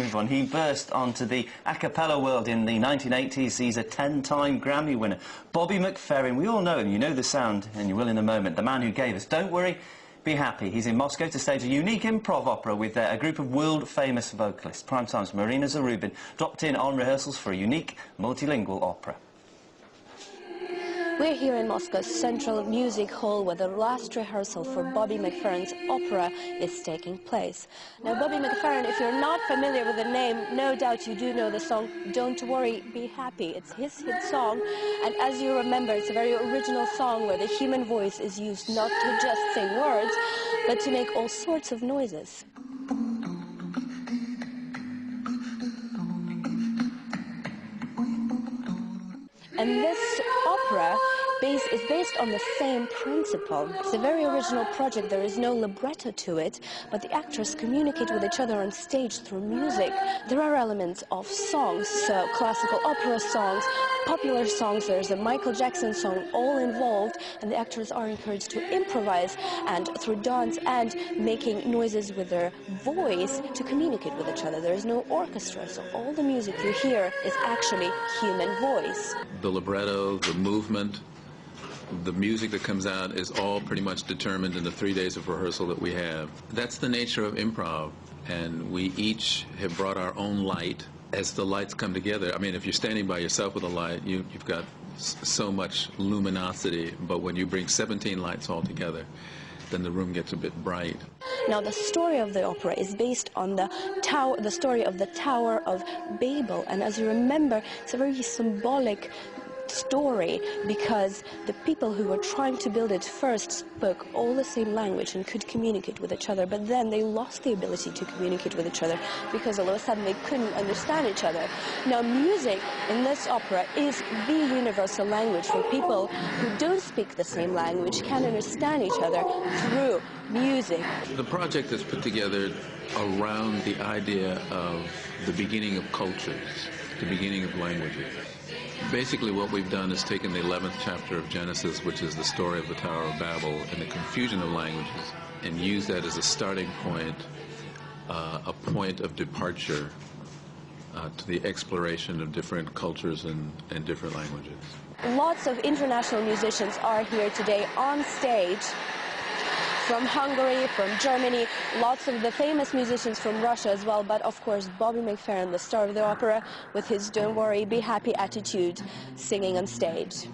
everyone. He burst onto the a cappella world in the 1980s. He's a 10-time Grammy winner. Bobby McFerrin, we all know him. You know the sound, and you will in a moment. The man who gave us Don't Worry, Be Happy. He's in Moscow to stage a unique improv opera with a group of world-famous vocalists. Primetime's Marina Zarubin dropped in on rehearsals for a unique multilingual opera. We're here in Moscow's Central Music Hall where the last rehearsal for Bobby McFerrin's opera is taking place. Now, Bobby McFerrin, if you're not familiar with the name, no doubt you do know the song Don't Worry, Be Happy. It's his hit song, and as you remember, it's a very original song where the human voice is used not to just sing words, but to make all sorts of noises. And this opera is based on the same principle. It's a very original project. There is no libretto to it, but the actors communicate with each other on stage through music. There are elements of songs, classical opera songs, popular songs. There's a Michael Jackson song, all involved, and the actors are encouraged to improvise and through dance and making noises with their voice to communicate with each other. There is no orchestra, so all the music you hear is actually human voice. The libretto, the movement, the music that comes out is all pretty much determined in the 3 days of rehearsal that we have. That's the nature of improv, and we each have brought our own light. As the lights come together, I mean, if you're standing by yourself with a light, you've got so much luminosity, but when you bring 17 lights all together, then the room gets a bit bright. Now, the story of the opera is based on the story of the Tower of Babel, and as you remember, it's a very symbolic story because the people who were trying to build it first spoke all the same language and could communicate with each other, but then they lost the ability to communicate with each other because all of a sudden they couldn't understand each other. Now, music in this opera is the universal language for people who don't speak the same language, can understand each other through music. The project is put together around the idea of the beginning of cultures, the beginning of languages. Basically, what we've done is taken the 11th chapter of Genesis, which is the story of the Tower of Babel and the confusion of languages, and used that as a starting point, a point of departure to the exploration of different cultures and different languages. Lots of international musicians are here today on stage. From Hungary, from Germany, lots of the famous musicians from Russia as well, but of course Bobby McFerrin, the star of the opera, with his Don't Worry, Be Happy attitude, singing on stage.